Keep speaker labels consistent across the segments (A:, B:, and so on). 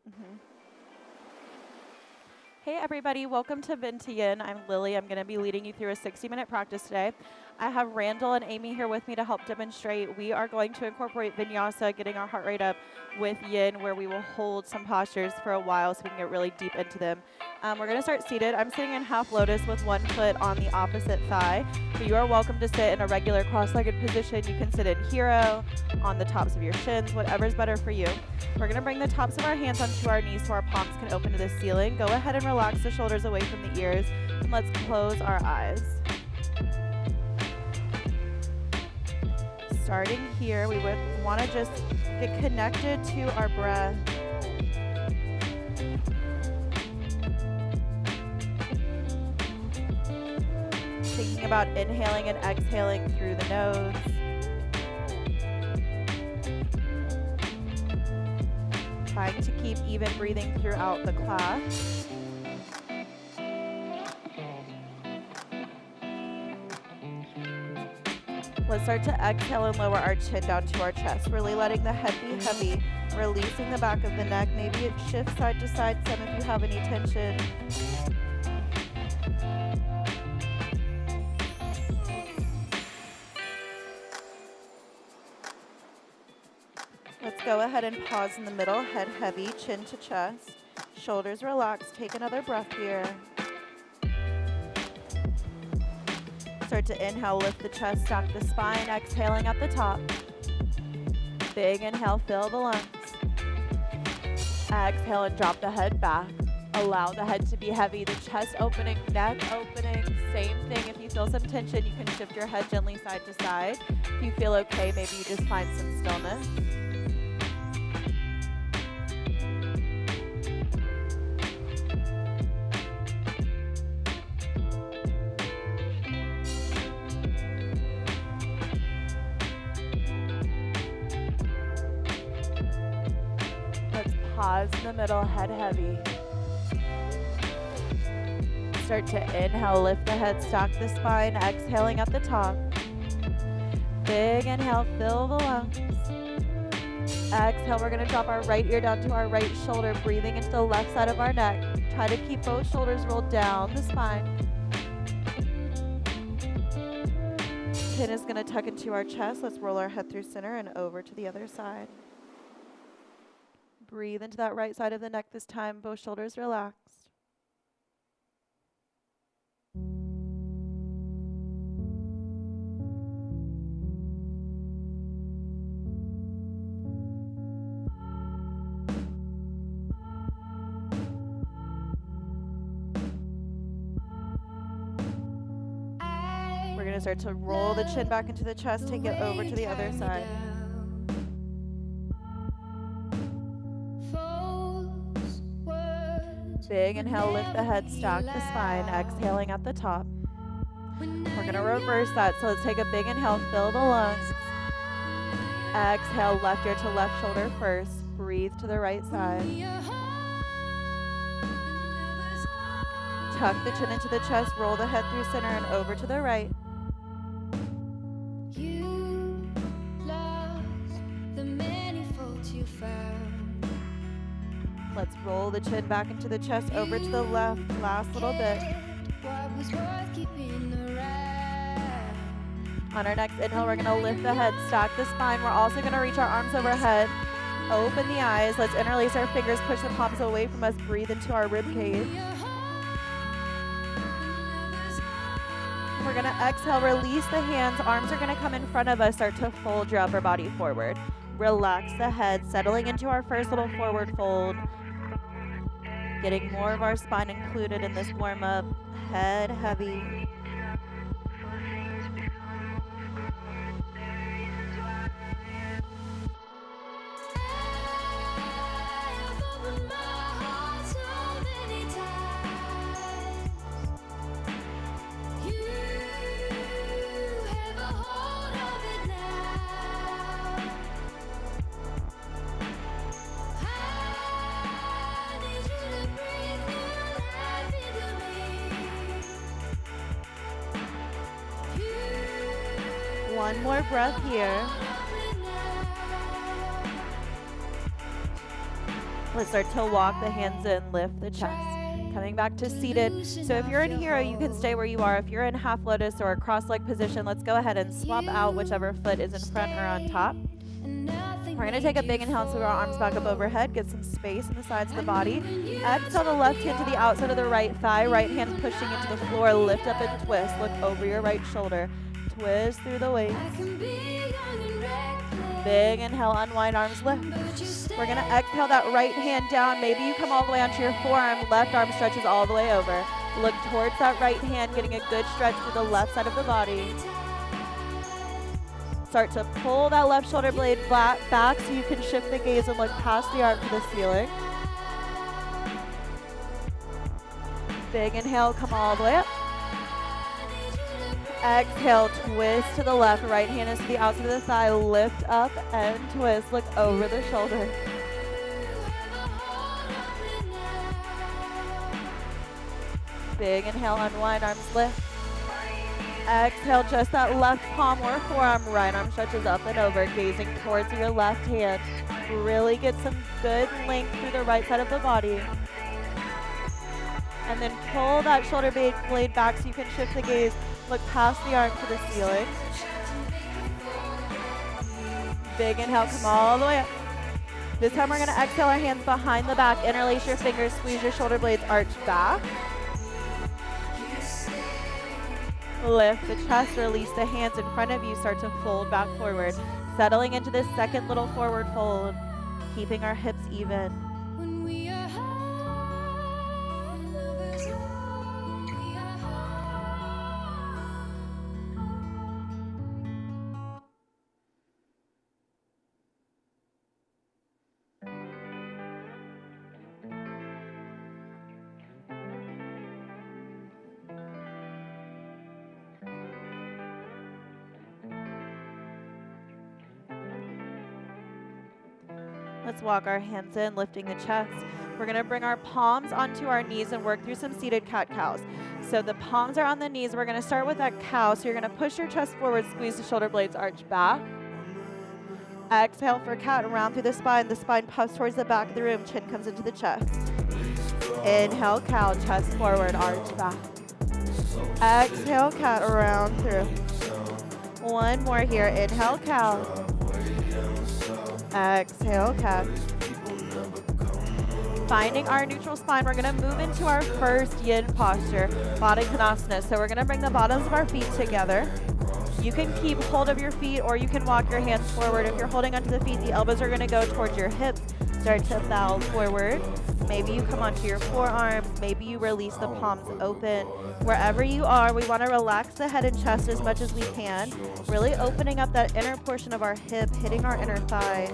A: Mhm. Hey everybody, welcome to Yin. I'm Lily. I'm going to be leading you through a 60-minute practice today. I have Randall and Amy here with me to help demonstrate. We are going to incorporate Vinyasa, getting our heart rate up with Yin, where we will hold some postures for a while so we can get really deep into them. We're going to start seated. I'm sitting in half lotus with one foot on the opposite thigh, but you are welcome to sit in a regular cross-legged position. You can sit in hero, on the tops of your shins, whatever's better for you. We're going to bring the tops of our hands onto our knees so our palms can open to the ceiling. Go ahead and relax the shoulders away from the ears, and let's close our eyes. Starting here, we would want to just get connected to our breath. Thinking about inhaling and exhaling through the nose. Trying to keep even breathing throughout the class. Let's start to exhale and lower our chin down to our chest, really letting the head be heavy, releasing the back of the neck. Maybe it shifts side to side some if you have any tension. Let's go ahead and pause in the middle, head heavy, chin to chest, shoulders relaxed. Take another breath here. Start to inhale, lift the chest, stack the spine, exhaling at the top. Big inhale, fill the lungs. Exhale and drop the head back. Allow the head to be heavy, the chest opening, neck opening. Same thing, if you feel some tension, you can shift your head gently side to side. If you feel okay, maybe you just find some stillness. Pause in the middle, head heavy. Start to inhale, lift the head, stack the spine, exhaling at the top. Big inhale, fill the lungs. Exhale, we're gonna drop our right ear down to our right shoulder, breathing into the left side of our neck. Try to keep both shoulders rolled down the spine. Chin is gonna tuck into our chest. Let's roll our head through center and over to the other side. Breathe into that right side of the neck this time, both shoulders relaxed. We're going to start to roll the chin back into the chest, take it over to the other side. Big inhale, lift the head, stack the spine, exhaling at the top. We're going to reverse that, so let's take a big inhale, fill the lungs. Exhale, left ear to left shoulder first. Breathe to the right side. Tuck the chin into the chest, roll the head through center and over to the right. Let's roll the chin back into the chest, over to the left, last little bit. On our next inhale, we're gonna lift the head, stack the spine. We're also gonna reach our arms overhead, open the eyes. Let's interlace our fingers, push the palms away from us, breathe into our rib cage. We're gonna exhale, release the hands. Arms are gonna come in front of us, start to fold your upper body forward. Relax the head, settling into our first little forward fold. Getting more of our spine included in this warm up. Head heavy. One more breath here. Let's start to walk the hands in, lift the chest. Coming back to seated. So if you're in hero, you can stay where you are. If you're in half lotus or a cross-leg position, let's go ahead and swap out whichever foot is in front or on top. We're gonna take a big inhale, so our arms back up overhead, get some space in the sides of the body. Exhale the left hand to the outside of the right thigh, right hand pushing into the floor, lift up and twist, look over your right shoulder. Twist through the waist. Big inhale, unwind, arms lift. We're gonna exhale that right hand down. Maybe you come all the way onto your forearm, left arm stretches all the way over. Look towards that right hand, getting a good stretch through the left side of the body. Start to pull that left shoulder blade back so you can shift the gaze and look past the arm to the ceiling. Big inhale, come all the way up. Exhale, twist to the left. Right hand is to the outside of the thigh. Lift up and twist. Look over the shoulder. Big inhale, unwind, arms lift. Exhale, just that left palm or forearm. Right arm stretches up and over, gazing towards your left hand. Really get some good length through the right side of the body. And then pull that shoulder blade back so you can shift the gaze. Look past the arm to the ceiling. Big inhale, come all the way up. This time we're gonna exhale our hands behind the back, interlace your fingers, squeeze your shoulder blades, arch back. Lift the chest, release the hands in front of you, start to fold back forward. Settling into this second little forward fold, keeping our hips even. Let's walk our hands in, lifting the chest. We're gonna bring our palms onto our knees and work through some seated cat-cows. So the palms are on the knees. We're gonna start with that cow. So you're gonna push your chest forward, squeeze the shoulder blades, arch back. Exhale for cat, round through the spine. The spine puffs towards the back of the room, chin comes into the chest. Inhale, cow, chest forward, arch back. Exhale, cat, round through. One more here, inhale, cow. Exhale, cat. Finding our neutral spine, we're gonna move into our first yin posture, Baddha Konasana. So we're gonna bring the bottoms of our feet together. You can keep hold of your feet or you can walk your hands forward. If you're holding onto the feet, the elbows are gonna go towards your hips. Start to bow forward. Maybe you come onto your forearms. Maybe you release the palms open. Wherever you are, we wanna relax the head and chest as much as we can. Really opening up that inner portion of our hip, hitting our inner thigh.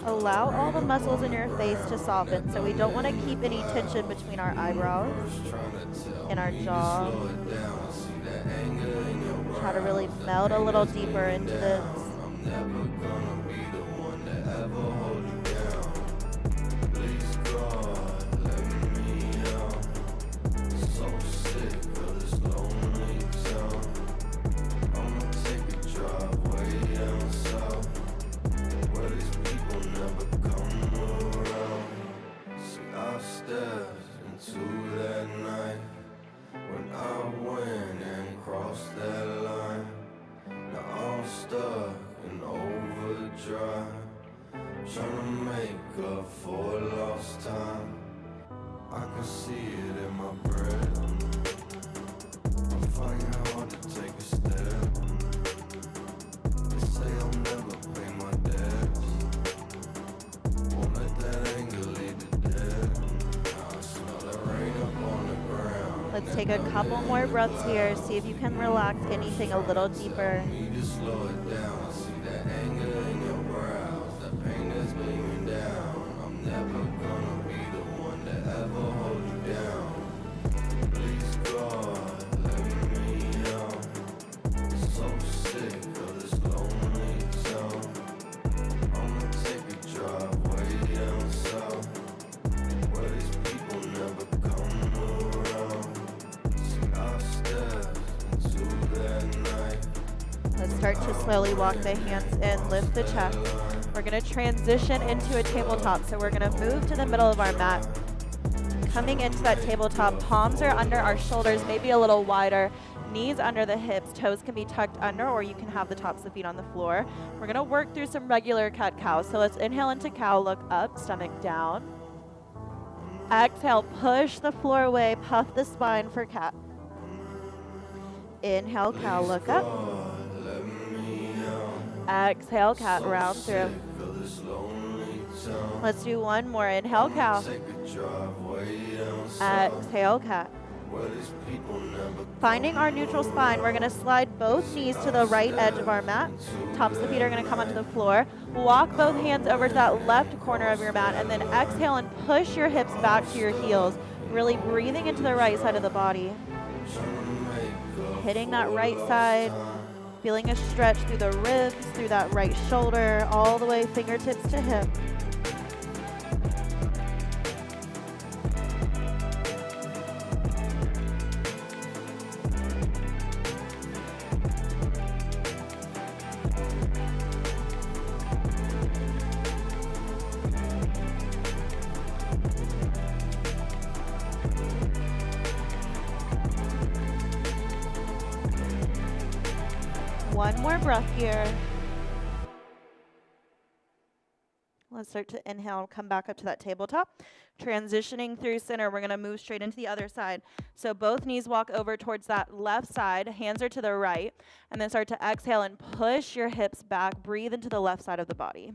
A: Allow all the muscles in your face to soften. So we don't wanna keep any tension between our eyebrows and our jaw. Try to really melt a little deeper into this. Let's take a couple more breaths here. See if you can relax anything a little deeper. start to slowly walk the hands in, lift the chest. We're gonna transition into a tabletop. So we're gonna move to the middle of our mat. Coming into that tabletop, palms are under our shoulders, maybe a little wider, knees under the hips, toes can be tucked under, or you can have the tops of the feet on the floor. We're gonna work through some regular cat-cow. So let's inhale into cow, look up, stomach down. Exhale, push the floor away, puff the spine for cat. Inhale, cow, look up. Exhale, cat, round through. Let's do one more. Inhale, cow. Exhale, cat. Finding our neutral spine, we're gonna slide both knees to the right edge of our mat. Tops of the feet are gonna come onto the floor. Walk both hands over to that left corner of your mat, and then exhale and push your hips back to your heels, really breathing into the right side of the body. Hitting that right side, feeling a stretch through the ribs, through that right shoulder, all the way fingertips to hip. One more breath here. Let's start to inhale, come back up to that tabletop. Transitioning through center, we're gonna move straight into the other side. So both knees walk over towards that left side, hands are to the right, and then start to exhale and push your hips back, breathe into the left side of the body.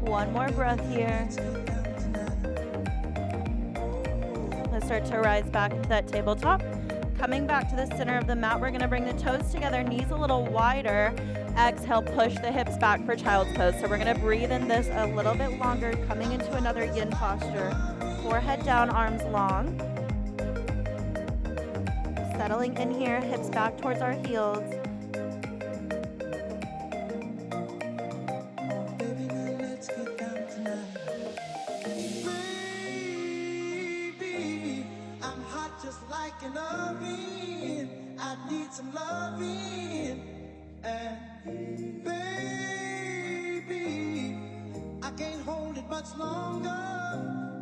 A: One more breath here. Let's start to rise back into that tabletop. Coming back to the center of the mat, we're gonna bring the toes together, knees a little wider. Exhale, push the hips back for child's pose. So we're gonna breathe in this a little bit longer, coming into another yin posture. Forehead down, arms long. Settling in here, hips back towards our heels.
B: Some loving, and baby, I can't hold it much longer.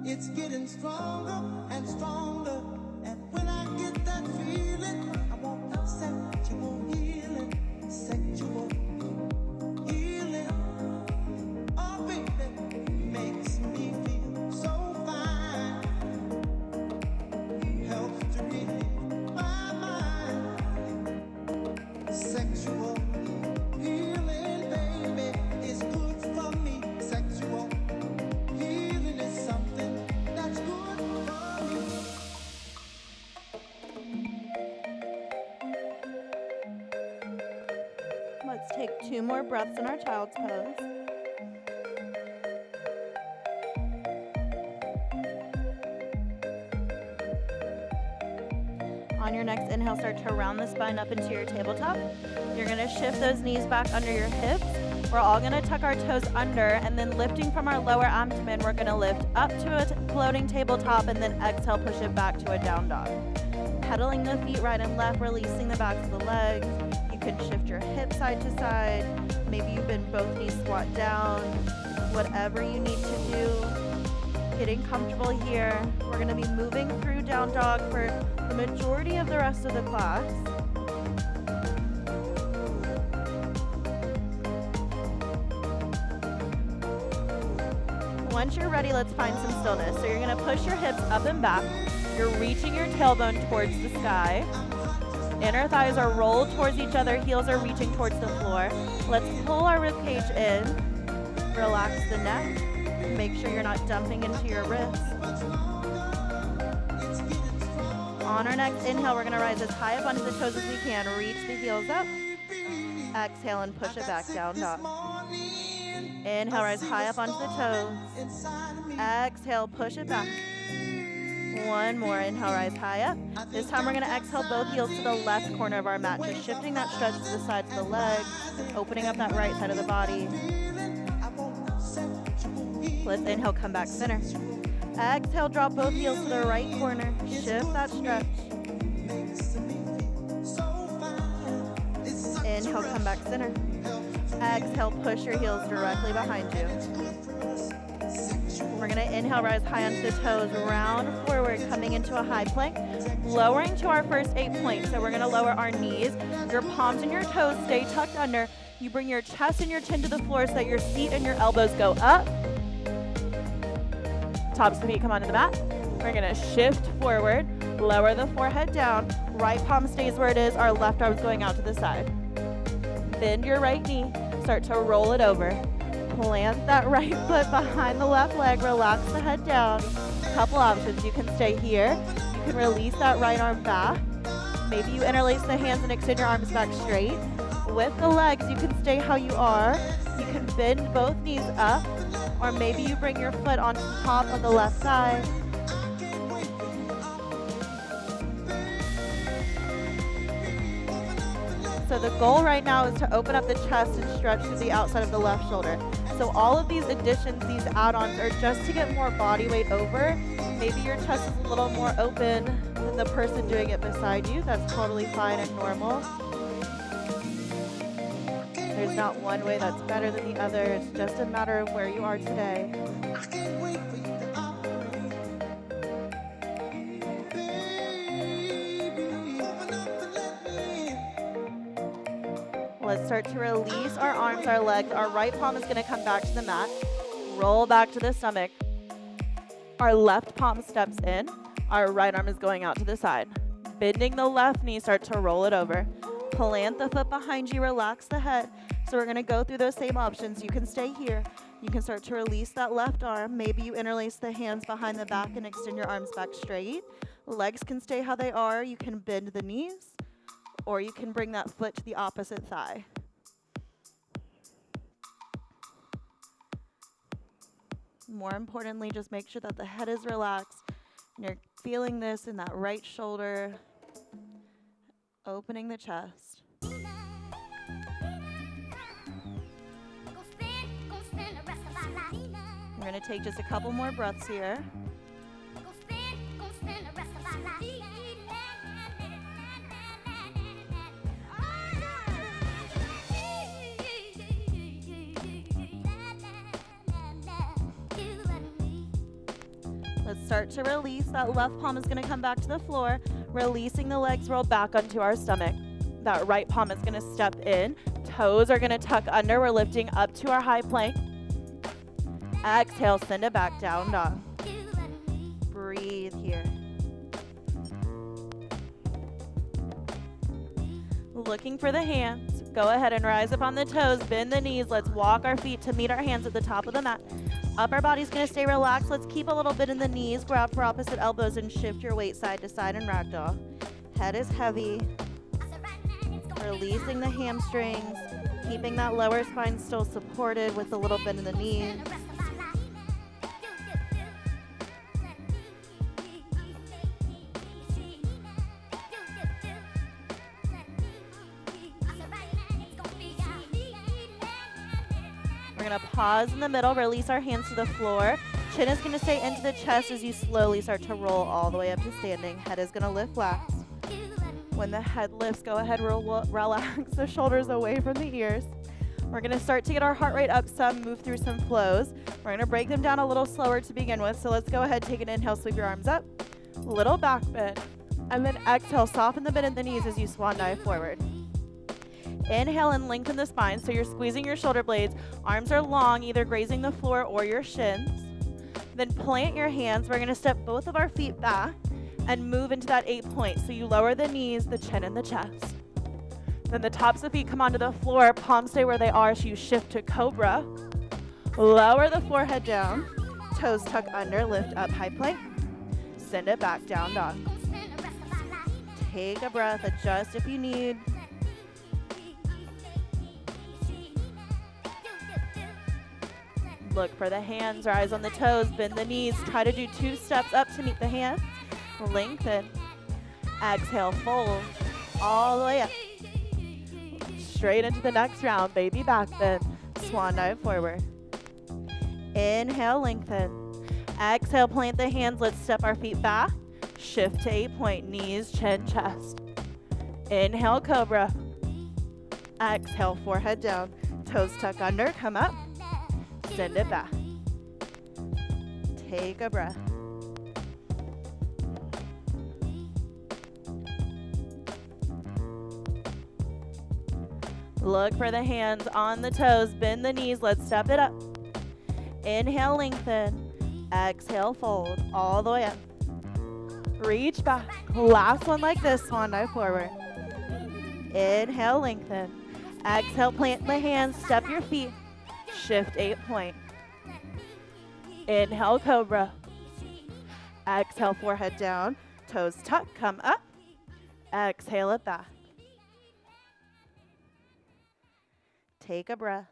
B: It's getting stronger and stronger, and when I get that feeling, I want sexual healing, sexual healing. Oh, baby, makes me feel so fine, helps to relieve my mind. Sexual healing, baby, is good for me. Sexual healing is something that's good for me.
A: Let's take 2 more breaths in our child's pose. On your next inhale, start to round the spine up into your tabletop. You're gonna shift those knees back under your hips. We're all gonna tuck our toes under, and then lifting from our lower abdomen, we're gonna lift up to a floating tabletop, and then exhale, push it back to a down dog. Pedaling the feet right and left, releasing the backs of the legs. You can shift your hips side to side. Maybe you bend both knees, squat down. Whatever you need to do. Getting comfortable here. We're gonna be moving through down dog for the majority of the rest of the class. Once you're ready, let's find some stillness. So you're gonna push your hips up and back. You're reaching your tailbone towards the sky. Inner thighs are rolled towards each other, heels are reaching towards the floor. Let's pull our rib cage in. Relax the neck. Make sure you're not dumping into your wrists. On our next inhale, we're going to rise as high up onto the toes as we can. Reach the heels up. Exhale and push it back, down dog. Inhale, rise high up onto the toes. Exhale, push it back. One more. Inhale, rise high up. This time we're going to exhale both heels to the left corner of our mat, just shifting that stretch to the sides of the legs, opening up that right side of the body. Let's inhale, come back center. Exhale, drop both heels to the right corner. Shift that stretch. Inhale, come back center. Exhale, push your heels directly behind you. We're going to inhale, rise high onto the toes, round forward, coming into a high plank, lowering to our first 8 points. So we're going to lower our knees. Your palms and your toes stay tucked under. You bring your chest and your chin to the floor so that your feet and your elbows go up. Tops of the feet come onto the mat. We're going to shift forward, lower the forehead down. Right palm stays where it is. Our left arm's going out to the side. Bend your right knee. Start to roll it over. Plant that right foot behind the left leg. Relax the head down. Couple options. You can stay here. You can release that right arm back. Maybe you interlace the hands and extend your arms back straight. With the legs, you can stay how you are. You can bend both knees up, or maybe you bring your foot on top of the left side. So the goal right now is to open up the chest and stretch to the outside of the left shoulder. So all of these additions, these add-ons, are just to get more body weight over. Maybe your chest is a little more open than the person doing it beside you. That's totally fine and normal. There's not one way that's better than the other. It's just a matter of where you are today. Let's start to release our arms, our legs. Our right palm is going to come back to the mat. Roll back to the stomach. Our left palm steps in. Our right arm is going out to the side. Bending the left knee, start to roll it over. Plant the foot behind you, relax the head. So we're going to go through those same options. You can stay here. You can start to release that left arm. Maybe you interlace the hands behind the back and extend your arms back straight. Legs can stay how they are. You can bend the knees, or you can bring that foot to the opposite thigh. More importantly, just make sure that the head is relaxed and you're feeling this in that right shoulder, opening the chest. We're going to take just a couple more breaths here. Let's start to release. That left palm is going to come back to the floor, releasing the legs, roll back onto our stomach. That right palm is going to step in. Toes are going to tuck under. We're lifting up to our high plank. Exhale, send it back, down dog. Breathe here. Looking for the hands. Go ahead and rise up on the toes, bend the knees. Let's walk our feet to meet our hands at the top of the mat. Upper body's gonna stay relaxed. Let's keep a little bit in the knees. Grab for opposite elbows and shift your weight side to side and ragdoll. Head is heavy. Releasing the hamstrings. Keeping that lower spine still supported with a little bend in the knees. We're going to pause in the middle, release our hands to the floor. Chin is going to stay into the chest as you slowly start to roll all the way up to standing. Head is going to lift last. When the head lifts, go ahead, relax the shoulders away from the ears. We're going to start to get our heart rate up some, move through some flows. We're going to break them down a little slower to begin with. So let's go ahead, take an inhale, sweep your arms up. Little back bend. And then exhale, soften the bend in the knees as you swan dive forward. Inhale and lengthen the spine, so you're squeezing your shoulder blades. Arms are long, either grazing the floor or your shins. Then plant your hands. We're going to step both of our feet back and move into that 8 points. So you lower the knees, the chin, and the chest. Then the tops of the feet come onto the floor. Palms stay where they are, so you shift to cobra. Lower the forehead down. Toes tuck under, lift up, high plank. Send it back, down dog. Take a breath, adjust if you need. Look for the hands, rise on the toes, bend the knees. Try to do 2 steps up to meet the hands. Lengthen. Exhale, fold all the way up. Straight into the next round, baby back bend. Swan dive forward. Inhale, lengthen. Exhale, plant the hands. Let's step our feet back. Shift to 8-point, knees, chin, chest. Inhale, cobra. Exhale, forehead down. Toes tuck under, come up. Send it back. Take a breath. Look for the hands on the toes. Bend the knees. Let's step it up. Inhale, lengthen. Exhale, fold all the way up. Reach back. Last one like this. Swan dive forward. Inhale, lengthen. Exhale, plant the hands. Step your feet. Shift 8-point. Inhale, cobra. Exhale, forehead down. Toes tuck, come up. Exhale it back. Take a breath.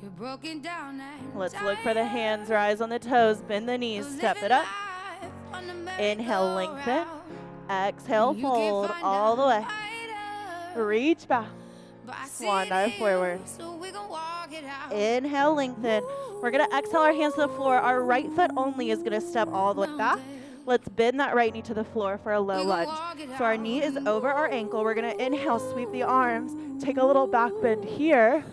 B: You're broken down and
A: let's look for the hands, rise on the toes, bend the knees, step it up. Inhale, lengthen. Exhale, fold all the way. Reach back. Swan dive forward. Inhale, lengthen. We're going to exhale our hands to the floor. Our right foot only is going to step all the way back. Let's bend that right knee to the floor for a low lunge. So our knee is over our ankle. We're going to inhale, sweep the arms. Take a little back bend here.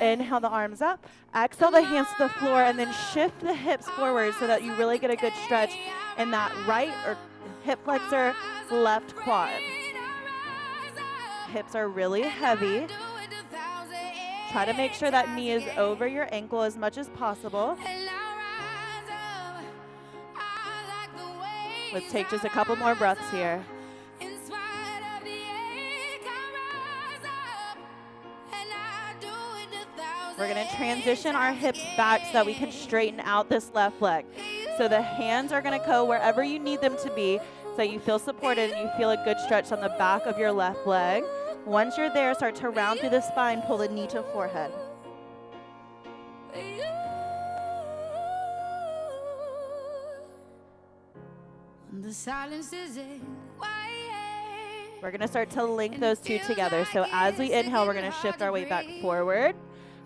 A: Inhale the arms up. Exhale the hands to the floor and then shift the hips forward so that you really get a good stretch in that right or hip flexor, left quad. Hips are really heavy. Try to make sure that knee is over your ankle as much as possible. Let's take just a couple more breaths here. We're going to transition our hips back so that we can straighten out this left leg. So the hands are going to go wherever you need them to be so you feel supported and you feel a good stretch on the back of your left leg. Once you're there, start to round through the spine, pull the knee to forehead.
B: The silence is
A: we're going to start to link those two together. So as we inhale, we're going to shift our weight back forward.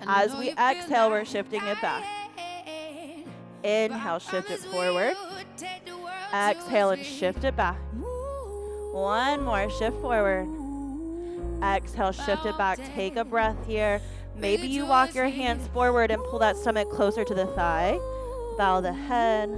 A: As we exhale, we're shifting it back. Inhale, shift it forward. Exhale and shift it back. One more, shift forward. Exhale, shift it back. Take a breath here. Maybe you walk your hands forward and pull that stomach closer to the thigh. Bow the head.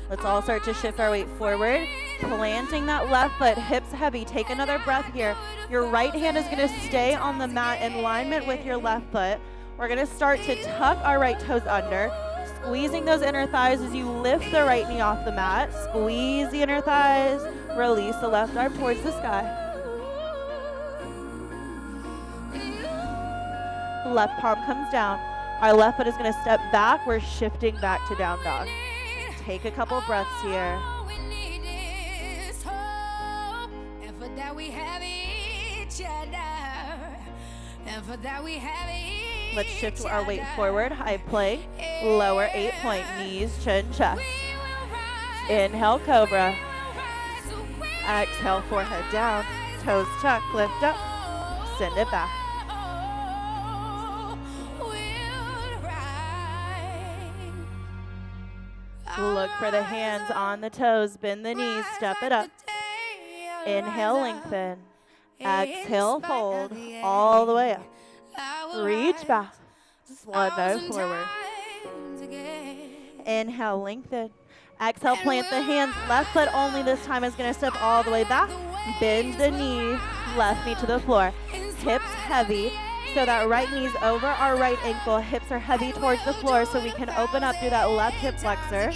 A: Let's all start to shift our weight forward, planting that left foot, hips heavy. Take another breath here. Your right hand is going to stay on the mat in alignment with your left foot. We're going to start to tuck our right toes under, squeezing those inner thighs as you lift the right knee off the mat. Squeeze the inner thighs, release the left arm towards the sky. Left palm comes down. Our left foot is going to step back. We're shifting back to down dog. Take a couple breaths here. Let's shift our weight forward. High plank, lower 8-point, knees, chin, chest. Inhale, cobra. Exhale, forehead down, toes tuck, lift up, send it back. Look for the hands on the toes, bend the knees, step it up. Inhale, lengthen. Exhale, fold all the way up. Reach back. Swan dive forward. Inhale, lengthen. Exhale, plant the hands. Left foot only this time is going to step all the way back. Bend the knee, left knee to the floor. Hips heavy. So that right knee's over our right ankle. Hips are heavy towards the floor so we can open up through that left hip flexor.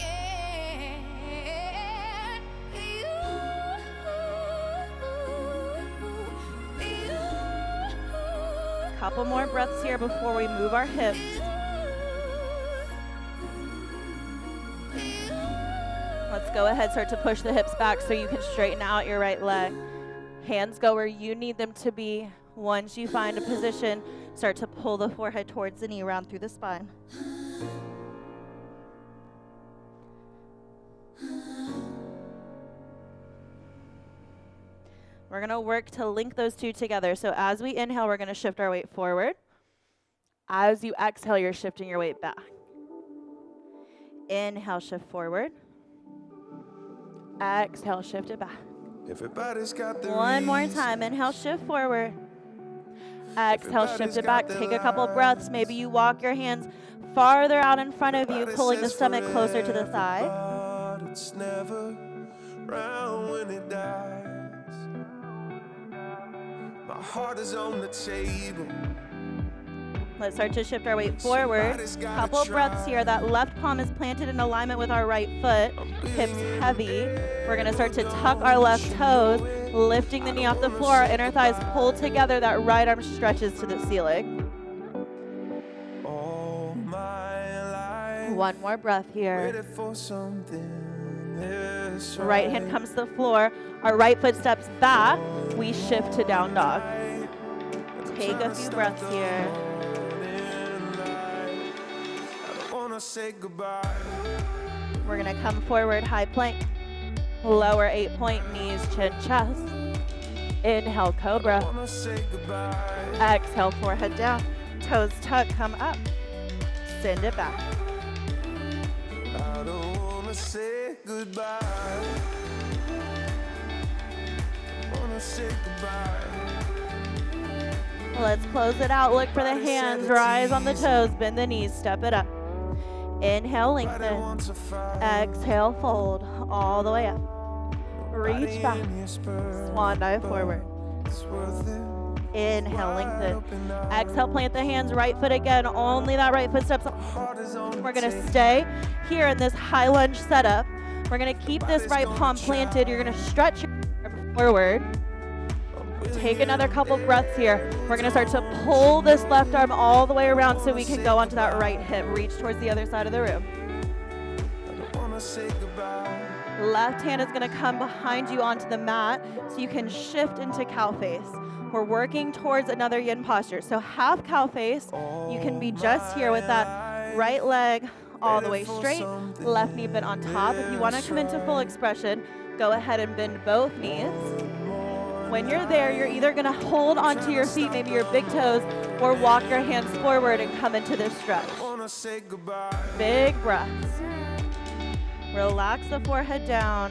A: Couple more breaths here before we move our hips. Let's go ahead, start to push the hips back so you can straighten out your right leg. Hands go where you need them to be. Once you find a position, start to pull the forehead towards the knee, round through the spine. We're going to work to link those two together. So as we inhale, we're going to shift our weight forward. As you exhale, you're shifting your weight back. Inhale, shift forward. Exhale, shift it back.
B: Everybody's got the
A: One more time. Inhale, shift forward. Exhale, shift it back. Take a couple breaths. Maybe you walk your hands farther out in front of you, pulling the stomach closer to the thigh.
B: It's never round when it dies. My heart is on the table.
A: Let's start to shift our weight forward. Couple breaths here. That left palm is planted in alignment with our right foot. Hips heavy. We're going to start to tuck our left toes, lifting the knee off the floor. Our inner thighs pull together. That right arm stretches to the ceiling. One more breath here. Right hand comes to the floor. Our right foot steps back. We shift to down dog. Take a few breaths here.
B: Say goodbye.
A: We're going to come forward, high plank. Lower 8-point, knees, chin, chest. Inhale, cobra. Exhale, forehead down. Toes tuck, come up. Send it back.
B: I don't want to say goodbye. I want to say goodbye.
A: Let's close it out. Look for the hands. Rise on the toes. Bend the knees. Step it up. Inhale, lengthen. Exhale, fold all the way up. Reach back. Swan dive forward. Inhale, lengthen. Exhale, plant the hands. Right foot again. Only that right foot steps up. We're going to stay here in this high lunge setup. We're going to keep this right palm planted. You're going to stretch your arm forward. Take another couple breaths here. We're going to start to pull this left arm all the way around so we can go onto that right hip. Reach towards the other side of the room. Left hand is going to come behind you onto the mat so you can shift into cow face. We're working towards another yin posture. So half cow face, you can be just here with that right leg all the way straight, left knee bent on top. If you want to come into full expression, go ahead and bend both knees. When you're there, you're either going to hold onto your feet, maybe your big toes, or walk your hands forward and come into this stretch. Big breaths. Relax the forehead down.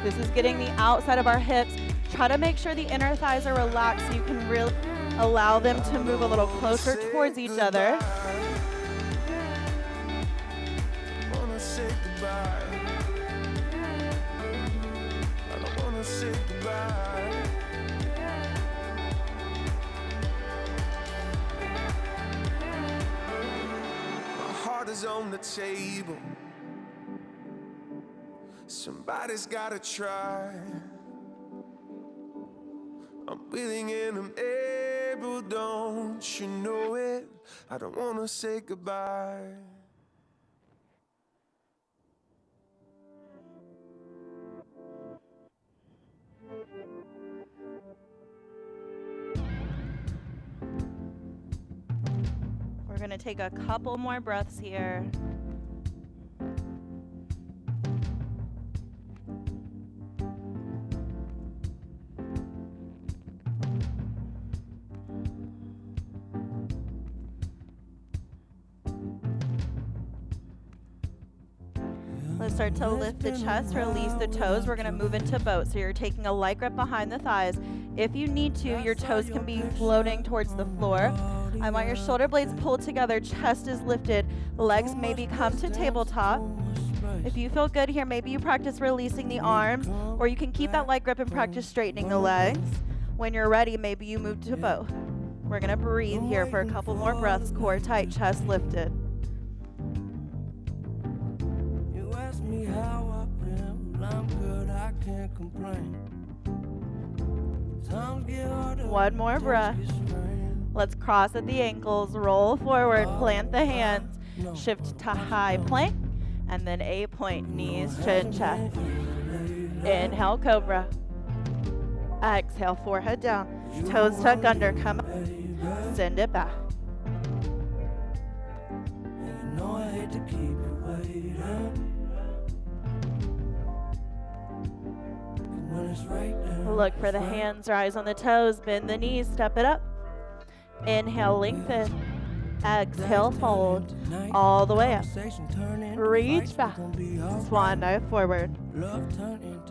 A: This is getting the outside of our hips. Try to make sure the inner thighs are relaxed so you can really allow them to move a little closer towards each other.
B: On the table, somebody's gotta try. I'm willing and I'm able, don't you know it? I don't wanna say goodbye.
A: We're going to take a couple more breaths here. Let's start to lift the chest, release the toes. We're going to move into boat. So you're taking a light grip behind the thighs. If you need to, your toes can be floating towards the floor. I want your shoulder blades pulled together, chest is lifted, legs maybe come to tabletop. If you feel good here, maybe you practice releasing the arms, or you can keep that light grip and practice straightening the legs. When you're ready, maybe you move to both. We're going to breathe here for a couple more breaths, core tight, chest lifted.
B: You ask me how I feel, I'm good, I can't complain.
A: One more breath. Let's cross at the ankles, roll forward, plant the hands, shift to high plank, and then 8-point, knees, chin, chest. Inhale, cobra. Exhale, forehead down, toes tuck under, come up, send it back. Look for the hands, rise on the toes, bend the knees, step it up. Inhale, lengthen. Exhale, fold all the way up. Reach back. Swan dive forward.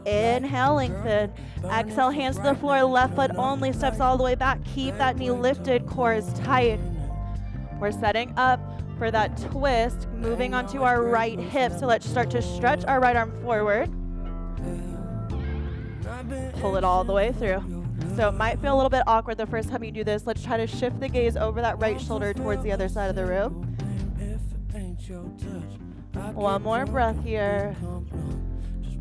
A: Inhale, lengthen. Exhale, hands to the floor. Left foot only steps all the way back. Keep that knee lifted. Core is tight. We're setting up for that twist, moving onto our right hip. So let's start to stretch our right arm forward. Pull it all the way through. So it might feel a little bit awkward the first time you do this. Let's try to shift the gaze over that right shoulder towards the other side of the room. One more breath here.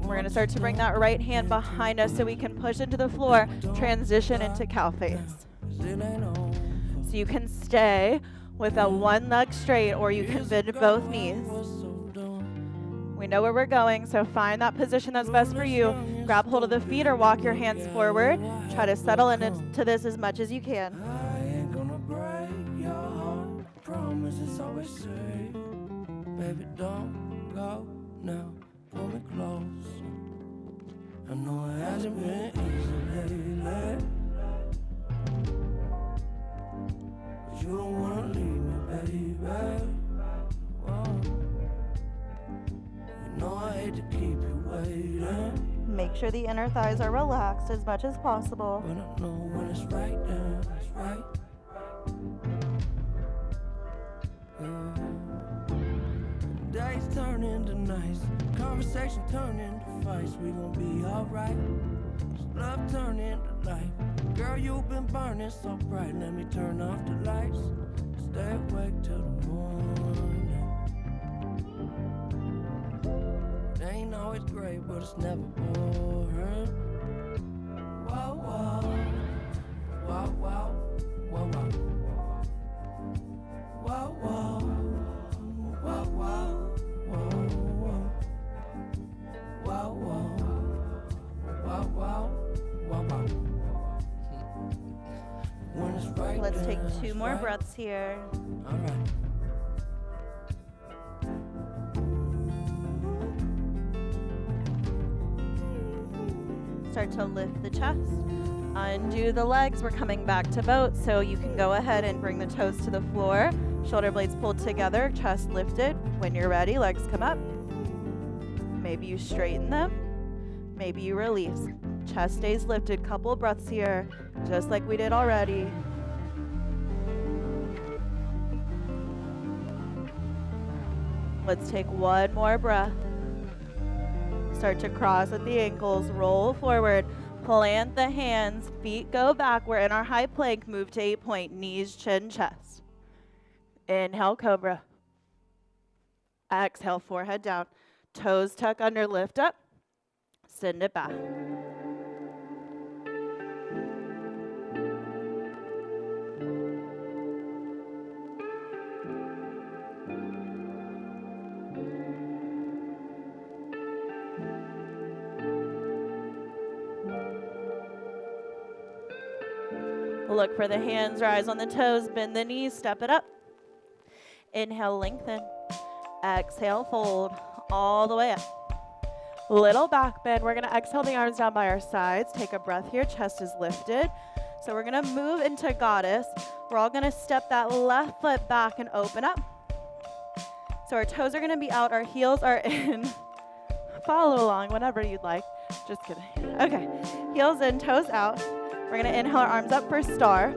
A: We're going to start to bring that right hand behind us so we can push into the floor, transition into cow face. So you can stay with a one leg straight, or you can bend both knees. We know where we're going, so find that position that's best for you. Grab hold of the feet or walk your hands forward. Try to settle into this as much as you can.
B: I ain't gonna break your heart. Promise it's always safe. Baby, don't go now. Pull me close. I know it hasn't been easy lately, but you don't wanna leave me, baby. Whoa. You know I hate to keep you waiting.
A: Make sure the inner thighs are relaxed as much as possible.
B: But I know when it's right, then it's right. Days turn into nights, conversation turn into fights. We gon' be alright. Love turn into life. Girl, you've been burning so bright. Let me turn off the lights. Stay awake till the morning. It ain't always great, but it's never boring. Whoa, whoa, whoa, whoa, whoa, whoa, whoa, whoa, whoa, whoa, whoa, whoa, whoa. When it's right,
A: Let's take
B: then
A: 2
B: it's
A: more
B: right.
A: breaths here.
B: All right.
A: Start to lift the chest. Undo the legs. We're coming back to boat, so you can go ahead and bring the toes to the floor. Shoulder blades pulled together, chest lifted. When you're ready, legs come up. Maybe you straighten them. Maybe you release. Chest stays lifted. Couple breaths here, just like we did already. Let's take 1 more breath. Start to cross at the ankles, roll forward, plant the hands, feet go back. We're in our high plank, move to 8-point, knees, chin, chest. Inhale, cobra. Exhale, forehead down. Toes tuck under, lift up. Send it back. Look for the hands, rise on the toes, bend the knees, step it up. Inhale, lengthen. Exhale, fold all the way up. Little back bend. We're gonna exhale the arms down by our sides. Take a breath here, chest is lifted. So we're gonna move into goddess. We're all gonna step that left foot back and open up. So our toes are gonna be out, our heels are in. Follow along whenever you'd like. Just kidding. Okay, heels in, toes out. We're gonna inhale our arms up for star.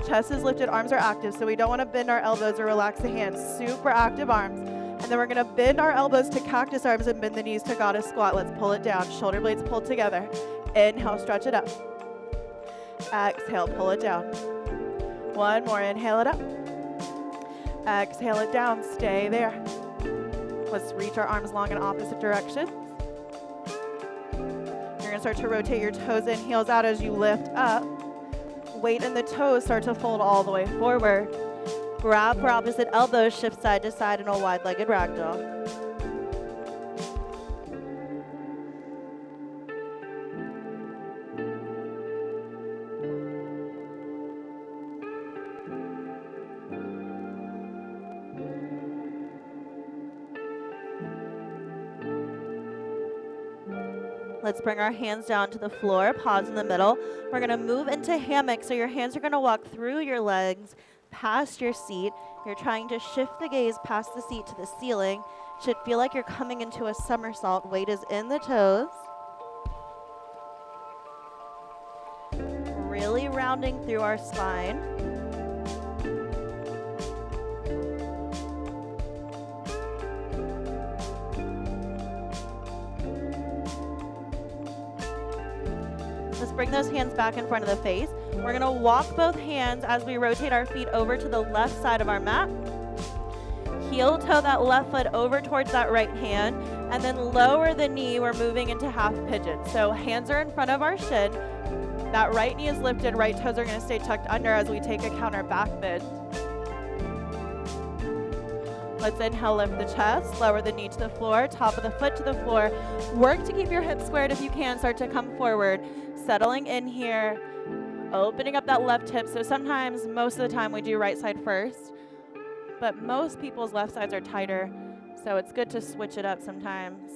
A: Chest is lifted, arms are active, so we don't wanna bend our elbows or relax the hands. Super active arms. And then we're gonna bend our elbows to cactus arms and bend the knees to goddess squat. Let's pull it down. Shoulder blades pulled together. Inhale, stretch it up. Exhale, pull it down. 1 more, inhale it up. Exhale it down, stay there. Let's reach our arms long in opposite directions. You're gonna start to rotate your toes in, heels out as you lift up. weight in the toes start to fold all the way forward. Grab for opposite elbows, shift side to side in a wide-legged ragdoll. Let's bring our hands down to the floor, pause in the middle. We're gonna move into hammock, so your hands are gonna walk through your legs, past your seat. You're trying to shift the gaze past the seat to the ceiling. Should feel like you're coming into a somersault. Weight is in the toes. Really rounding through our spine. Let's bring those hands back in front of the face. We're gonna walk both hands as we rotate our feet over to the left side of our mat. Heel toe that left foot over towards that right hand, and then lower the knee. We're moving into half pigeon. So hands are in front of our shin. That right knee is lifted, right toes are gonna stay tucked under as we take a counter back bend. Let's inhale, lift the chest, lower the knee to the floor, top of the foot to the floor. Work to keep your hips squared if you can, start to come forward. Settling in here, opening up that left hip. So sometimes, most of the time, we do right side first, but most people's left sides are tighter, so it's good to switch it up sometimes.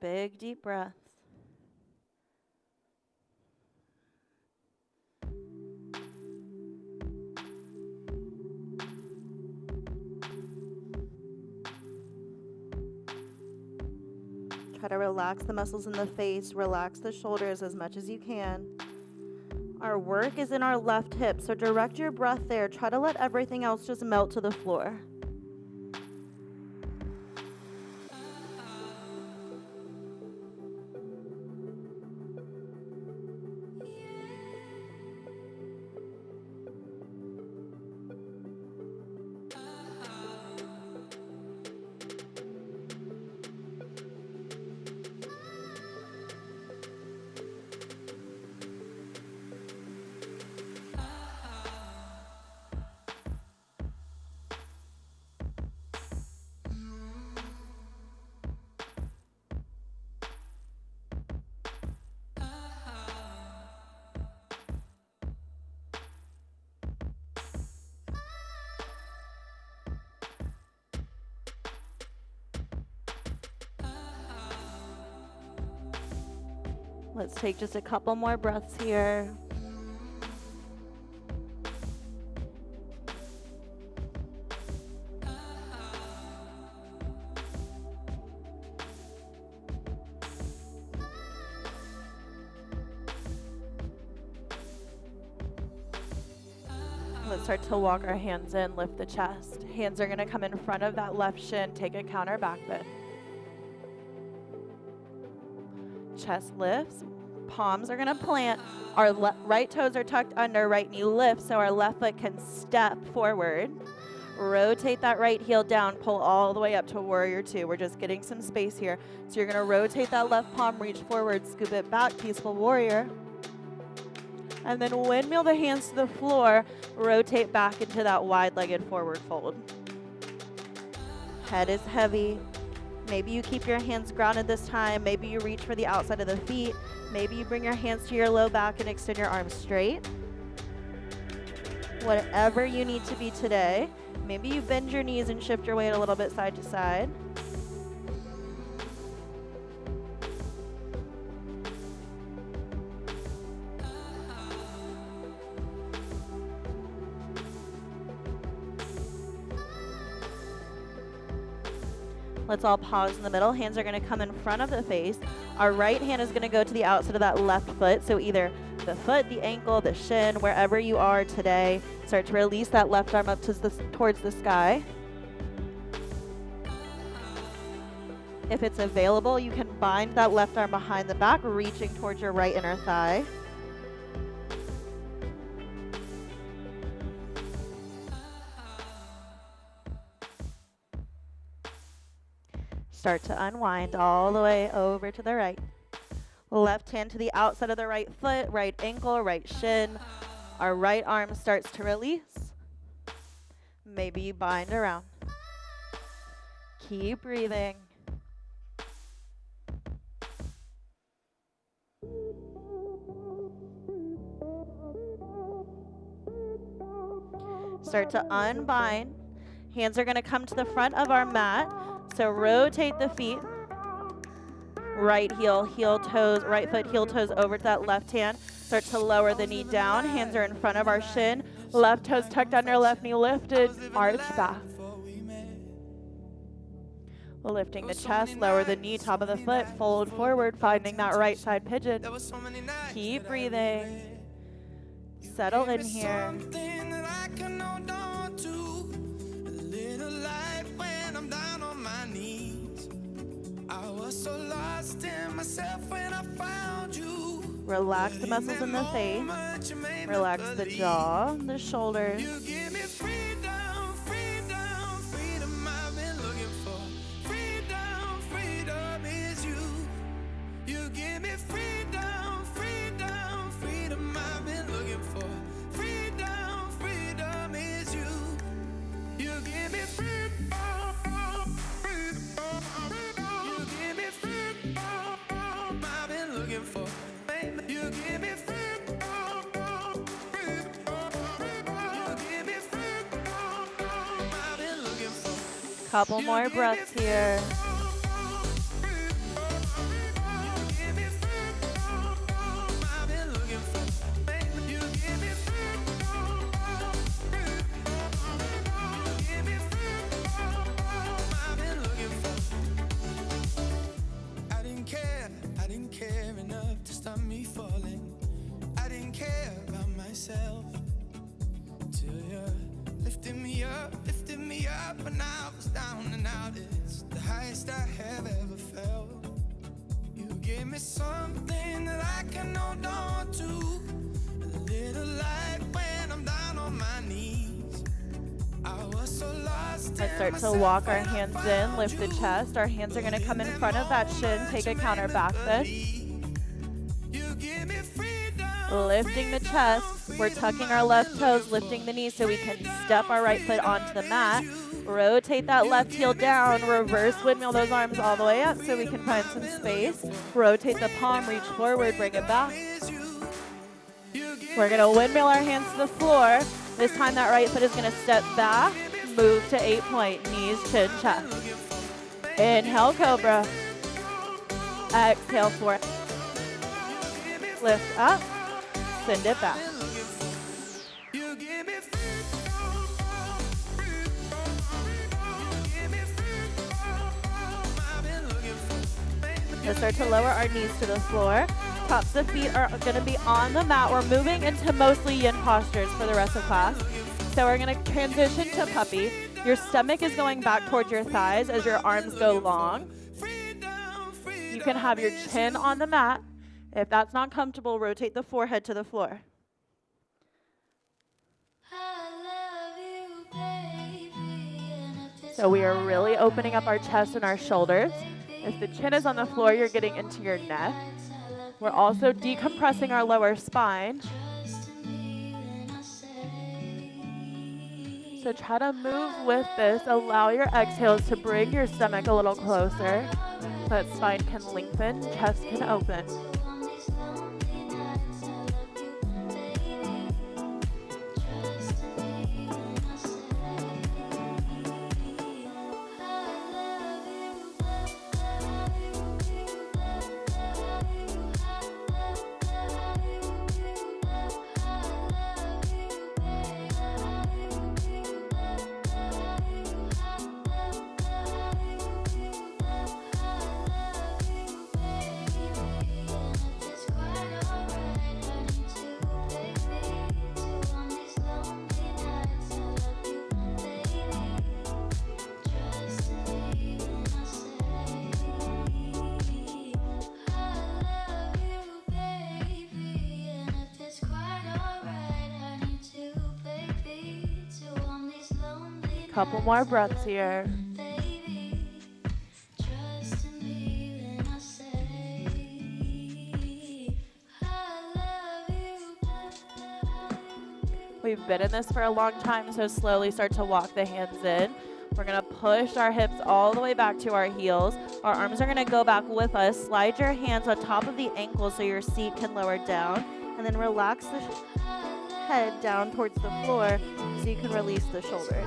A: Big, deep breaths. Try to relax the muscles in the face, relax the shoulders as much as you can. Our work is in our left hip, so direct your breath there. Try to let everything else just melt to the floor. Let's take just a couple more breaths here. Let's start to walk our hands in, lift the chest. Hands are gonna come in front of that left shin, take a counter back bend. Chest lifts, palms are gonna plant. Our right toes are tucked under, right knee lifts, so our left foot can step forward. Rotate that right heel down, pull all the way up to warrior two. We're just getting some space here. So you're gonna rotate that left palm, reach forward, scoop it back, peaceful warrior. And then windmill the hands to the floor, rotate back into that wide-legged forward fold. Head is heavy. Maybe you keep your hands grounded this time. Maybe you reach for the outside of the feet. Maybe you bring your hands to your low back and extend your arms straight. Whatever you need to be today. Maybe you bend your knees and shift your weight a little bit side to side. Let's all pause in the middle. Hands are gonna come in front of the face. Our right hand is gonna go to the outside of that left foot. So either the foot, the ankle, the shin, wherever you are today. Start to release that left arm up towards the sky. If it's available, you can bind that left arm behind the back, reaching towards your right inner thigh. Start to unwind all the way over to the right. Left hand to the outside of the right foot, right ankle, right shin. Our right arm starts to release. Maybe you bind around. Keep breathing. Start to unbind. Hands are going to come to the front of our mat. So rotate the feet. Right heel, heel toes, right foot, heel toes over to that left hand. Start to lower the knee down. Hands are in front of our shin. Left toes tucked under left knee lifted. Arch back. Lifting the chest, lower the knee, top of the foot, fold forward, finding that right side pigeon. Keep breathing. Settle in here. Relax the muscles in the face. Relax the jaw, the shoulders. Couple more breaths here.
B: I didn't care enough to stop me falling. I didn't care about myself till you lifted me up, and I was down and out. It's the highest I have ever felt. You gave me something that I can hold on to, a little light when I'm down on my knees. I was so lost.
A: Let's start to walk our hands in, lift the chest. Our hands are going to come in front of that shin. Take a counter back fist. Lifting the chest. We're tucking our left toes, lifting the knees so we can step our right foot onto the mat. Rotate that left heel down, reverse windmill those arms all the way up so we can find some space. Rotate the palm, reach forward, bring it back. We're gonna windmill our hands to the floor. This time that right foot is gonna step back, move to 8-point, knees, chin, chest. Inhale, cobra. Exhale, four. Lift up, send it back. Let's start to lower our knees to the floor. Tops of feet are going to be on the mat. We're moving into mostly yin postures for the rest of class. So we're going to transition to puppy. Your stomach is going back towards your thighs as your arms go long. You can have your chin on the mat. If that's not comfortable, rotate the forehead to the floor. So we are really opening up our chest and our shoulders. If the chin is on the floor, you're getting into your neck. We're also decompressing our lower spine. So try to move with this. Allow your exhales to bring your stomach a little closer so that spine can lengthen, chest can open. Couple more breaths here. We've been in this for a long time, so slowly start to walk the hands in. We're gonna push our hips all the way back to our heels. Our arms are gonna go back with us. Slide your hands on top of the ankles so your seat can lower down. And then relax the head down towards the floor so you can release the shoulders.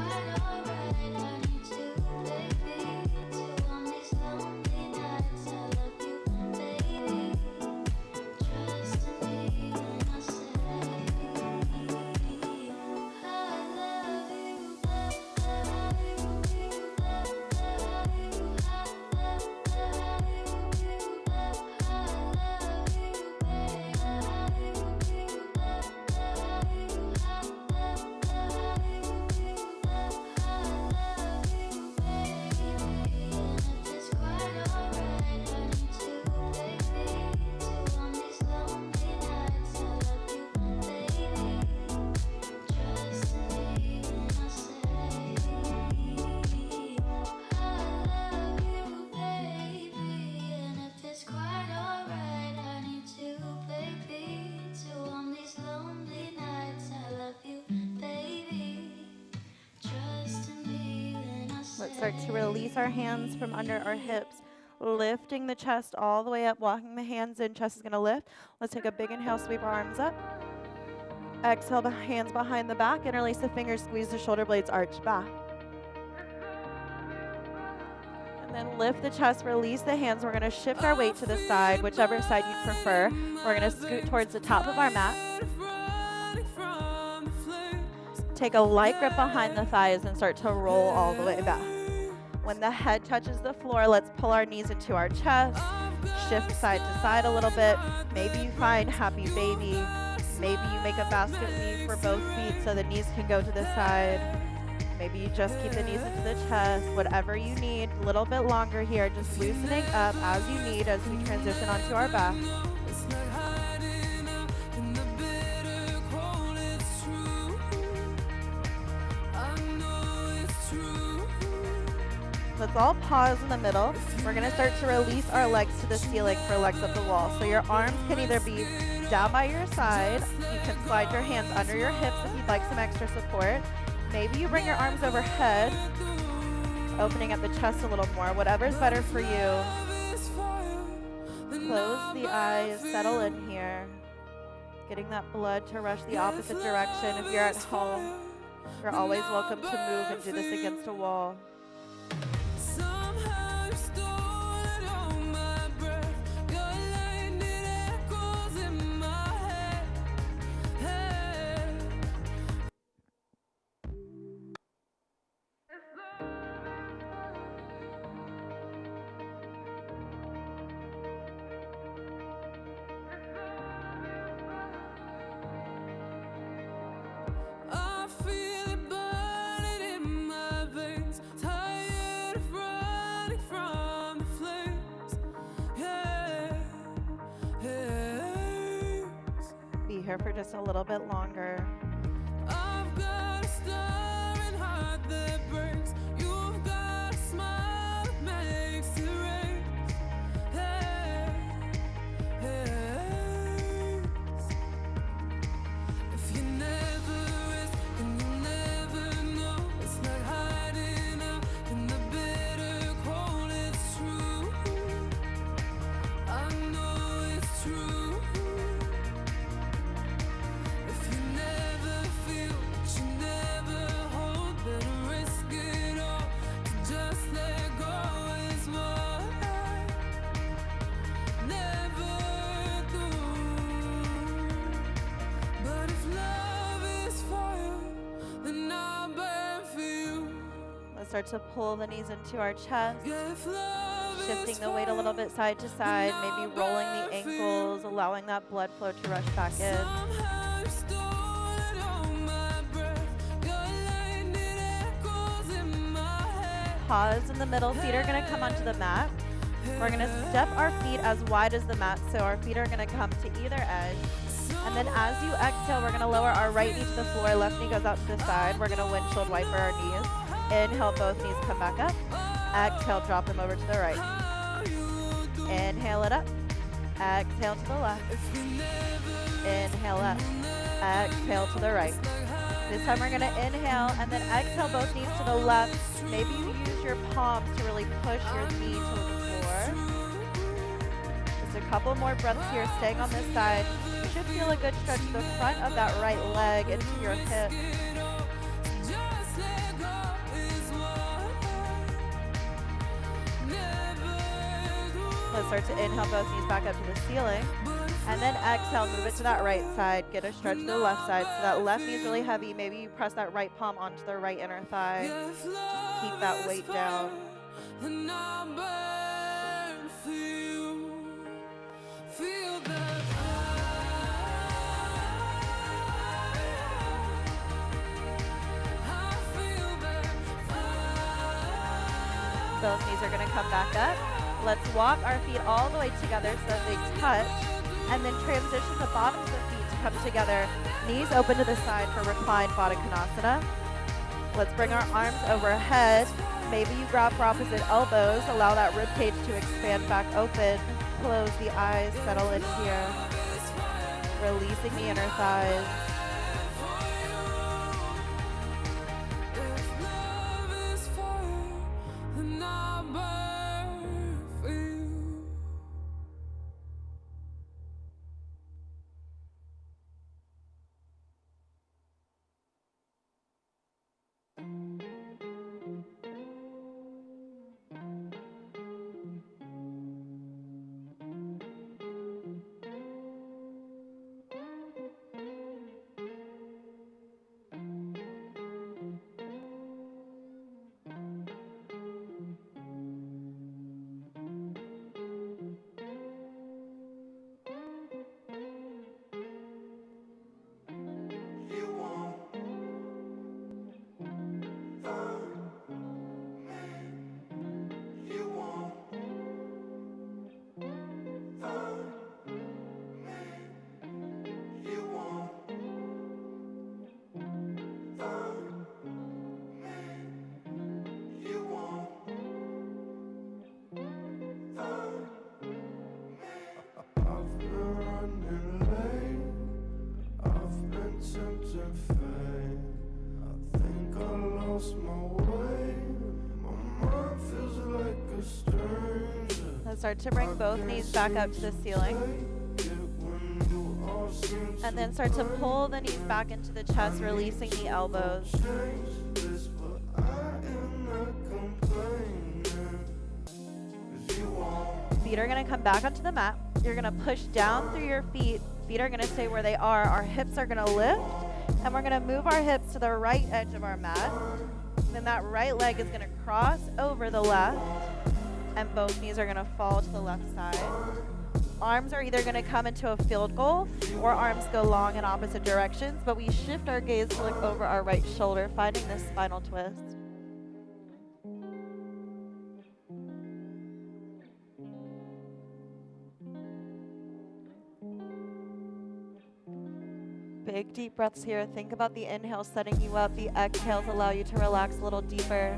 A: Let's start to release our hands from under our hips, lifting the chest all the way up, walking the hands in, chest is gonna lift. Let's take a big inhale, sweep our arms up. Exhale, the hands behind the back, interlace the fingers, squeeze the shoulder blades, arch back. And then lift the chest, release the hands. We're gonna shift our weight to the side, whichever side you prefer. We're gonna scoot towards the top of our mat. Take a light grip behind the thighs and start to roll all the way back. When the head touches the floor, let's pull our knees into our chest, shift side to side a little bit. Maybe you find happy baby. Maybe you make a basket weave for both feet so the knees can go to the side. Maybe you just keep the knees into the chest, whatever you need. A little bit longer here, just loosening up as you need as we transition onto our back. Let's all pause in the middle. We're gonna start to release our legs to the ceiling for legs up the wall. So your arms can either be down by your side. You can slide your hands under your hips if you'd like some extra support. Maybe you bring your arms overhead, opening up the chest a little more. Whatever's better for you. Close the eyes, settle in here. Getting that blood to rush the opposite direction. If you're at home, you're always welcome to move and do this against a wall. Here for just a little bit longer. I've got a stirring heart that breaks. You've got a smile that makes it race. Hey, hey. If you never risk, then you'll never know. It's like hiding out in the bitter cold. It's true. I know it's true. Start to pull the knees into our chest, shifting the weight a little bit side to side, maybe rolling the ankles, allowing that blood flow to rush back in. Pause in the middle, feet are gonna come onto the mat. We're gonna step our feet as wide as the mat, so our feet are gonna come to either edge. And then as you exhale, we're gonna lower our right knee to the floor, left knee goes out to the side. We're gonna windshield wiper our knees. Inhale, both knees come back up. Exhale, drop them over to the right. Inhale it up. Exhale to the left. Inhale up. Exhale to the right. This time we're gonna inhale and then exhale both knees to the left. Maybe you use your palms to really push your knee to the floor. Just a couple more breaths here, staying on this side. You should feel a good stretch to the front of that right leg into your hip. Let's start to inhale both knees back up to the ceiling. And then exhale, move it to that right side. Get a stretch to the left side. So that left knee is really heavy. Maybe you press that right palm onto the right inner thigh. Just keep that weight down. Both knees are going to come back up. Let's walk our feet all the way together so that they touch, and then transition the bottoms of the feet to come together. Knees open to the side for reclined Baddha Konasana. Let's bring our arms overhead. Maybe you grab for opposite elbows. Allow that rib cage to expand back open. Close the eyes, settle in here. Releasing the inner thighs. Let's start to bring both knees back up to the ceiling. And then start to pull the knees back into the chest, releasing the elbows. Feet are going to come back onto the mat. You're going to push down through your feet. Feet are going to stay where they are. Our hips are going to lift. And we're going to move our hips to the right edge of our mat. Then that right leg is going to cross over the left. And both knees are going to fall to the left side. Arms are either going to come into a field goal or arms go long in opposite directions, but we shift our gaze to look over our right shoulder, finding this spinal twist. Big deep breaths here. Think about the inhale setting you up. The exhales allow you to relax a little deeper.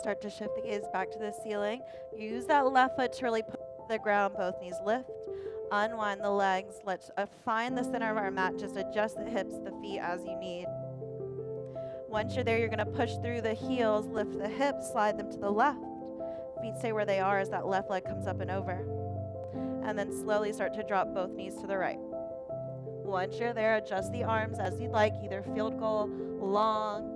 A: Start to shift the gaze back to the ceiling. Use that left foot to really put the ground, both knees lift. Unwind the legs. Let's find the center of our mat. Just adjust the hips, the feet as you need. Once you're there, you're going to push through the heels, lift the hips, slide them to the left. Feet stay where they are as that left leg comes up and over. And then slowly start to drop both knees to the right. Once you're there, adjust the arms as you'd like, either field goal, long.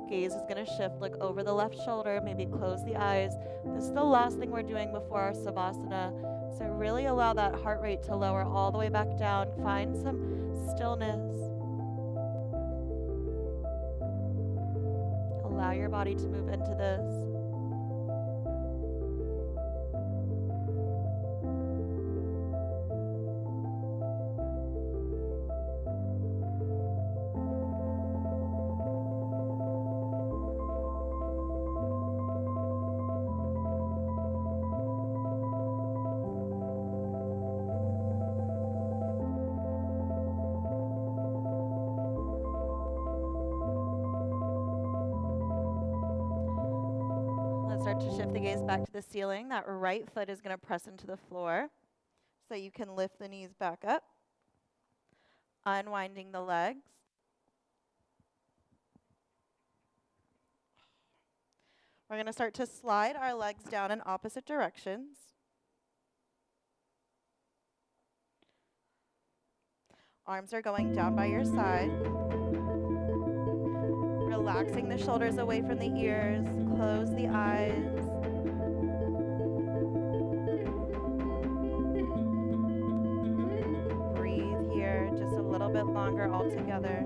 A: Gaze is going to shift, look over the left shoulder, maybe close the eyes. This is the last thing we're doing before our savasana. So really allow that heart rate to lower all the way back down. Find some stillness. Allow your body to move into this. start to shift the gaze back to the ceiling. That right foot is going to press into the floor so you can lift the knees back up, unwinding the legs. We're going to start to slide our legs down in opposite directions. Arms are going down by your side. Relaxing the shoulders away from the ears. Close the eyes. Breathe here just a little bit longer all together.